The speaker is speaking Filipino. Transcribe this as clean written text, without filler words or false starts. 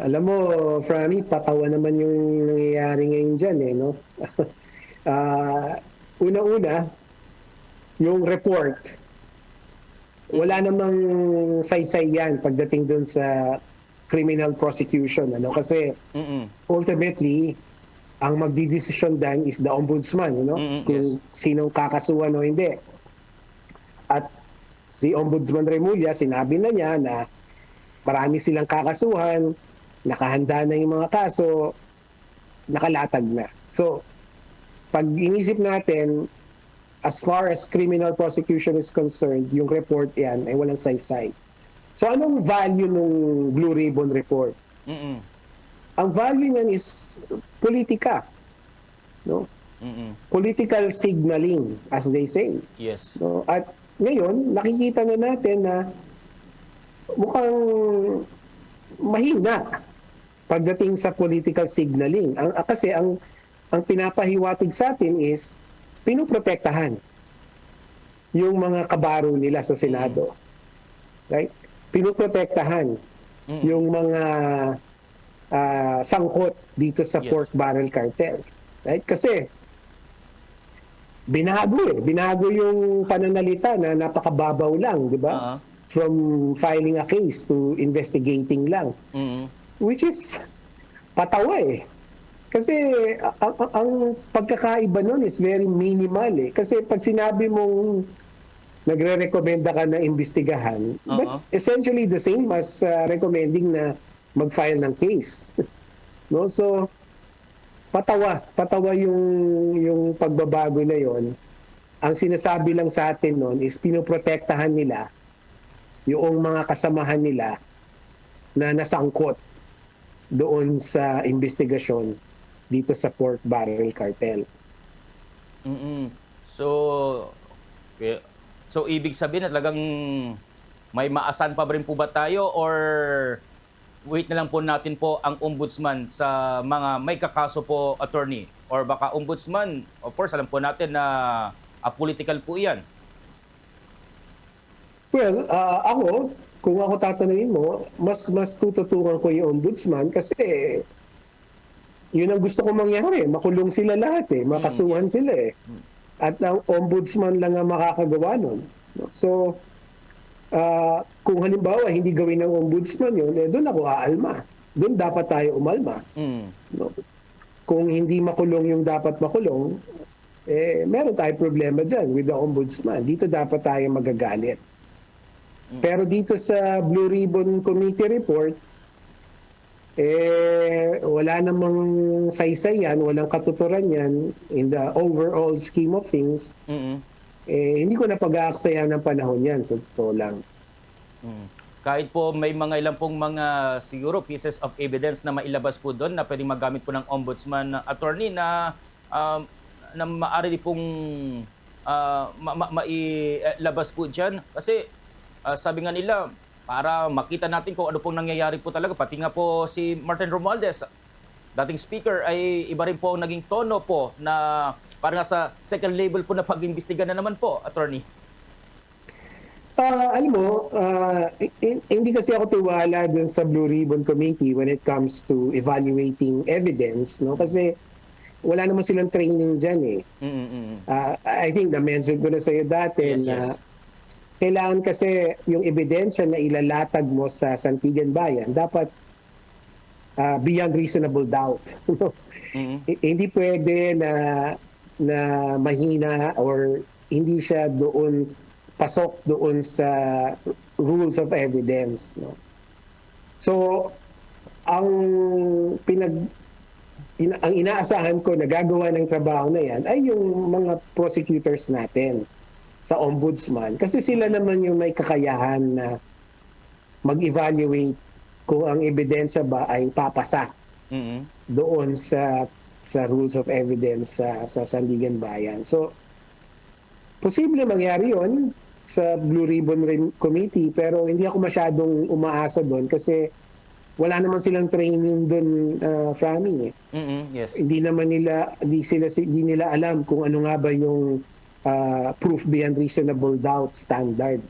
Alam mo, Franny, patawa naman yung nangyayari ngayon dyan eh, no? Ah, una-una, yung report, wala Mm, namang saysay yan pagdating dun sa criminal prosecution, ano? Kasi mm, ultimately, ang magdidesisyon dan is the ombudsman, yes. kung sinong kakasuhan o hindi. At si Ombudsman Remulla, sinabi na niya na marami silang kakasuhan, nakahanda na yung mga kaso, nakalatag na. So, pag inisip natin, as far as criminal prosecution is concerned, yung report yan ay walang saysay. So, anong value ng Blue Ribbon Report? Mm, Ang value niyan is politika, no? mm, Political signaling, as they say. yes. No? At ngayon, nakikita na natin na mukhang mahina pagdating sa political signaling. Kasi ang pinapahiwatig sa atin is pinoprotektahan yung mga kabaro nila sa Mm, Senado. Right? Pinoprotektahan mm, yung mga sangkot dito sa pork yes. barrel cartel. Right? Kasi binago yung pananalita na napakababaw lang, di ba? Uh-huh. From filing a case to investigating lang. Mm, Which is patawa eh. Kasi ang pagkakaiba nun is very minimal eh. Kasi pag sinabi mong nagre-recommenda ka na imbestigahan, uh-huh. that's essentially the same as recommending na mag-file ng case. No? So, patawa yung pagbabago na yon. Ang sinasabi lang sa atin noon is pinoprotektahan nila yung mga kasamahan nila na nasangkot doon sa investigasyon dito sa pork barrel cartel. Mm. So, okay. So ibig sabihin na talagang may maasan pa rin po ba tayo or wait na lang po natin po ang ombudsman sa mga may kakaso po, attorney? Or baka ombudsman, of course, alam po natin na political po yan. Well, ako, kung ako tatanungin mo, mas tututukan ko yung ombudsman kasi yun ang gusto ko mangyari. Makulong sila lahat eh. Makasuhan Yes. sila eh. At ang ombudsman lang ang makakagawa nun. So, kung halimbawa hindi gawin ng ombudsman yun, doon ako aalma. Doon dapat tayo umalma. Mm. No? Kung hindi makulong yung dapat makulong, meron tayong problema dyan with the ombudsman. Dito dapat tayo magagalit. Pero dito sa Blue Ribbon Committee report, wala namang saysay yan, walang katuturan yan in the overall scheme of things. Mm. Hindi ko na pag-aaksayan ng panahon yan, sa totoo lang. Mm. Kahit po may mga ilang pong mga siguro pieces of evidence na mailabas po doon na pwedeng magamit po ng ombudsman attorney na na maaari pong mailabas po dyan. Kasi sabi nga nila, para makita natin kung ano pong nangyayari po talaga. Pati nga po si Martin Romualdez, dating speaker, ay iba rin po ang naging tono po na parang sa second level po na pag-imbestiga na naman po, attorney. Alam mo, hindi kasi ako tiwala dun sa Blue Ribbon Committee when it comes to evaluating evidence, no? Kasi wala naman silang training dyan eh. Mm-mm. I think na-mention ko na sa'yo dati Yes, na yes. kailangan kasi yung ebidensya na ilalatag mo sa Santigan Bayan, dapat beyond reasonable doubt. Mm-mm. Hindi pwede na mahina or hindi siya doon pasok doon sa rules of evidence, no? So ang ang inaasahan ko na gagawa ng trabaho na yan ay yung mga prosecutors natin sa ombudsman kasi sila naman yung may kakayahan na mag-evaluate kung ang ebidensya ba ay papasa Mm-mm. doon sa rules of evidence sa Sandigan Bayan. So posible mangyari yon sa Blue Ribbon Committee pero hindi ako masyadong umaasa doon kasi wala naman silang training doon, Franny. Mm-mm. Yes. Hindi nila alam kung ano nga ba yung proof beyond reasonable doubt standard.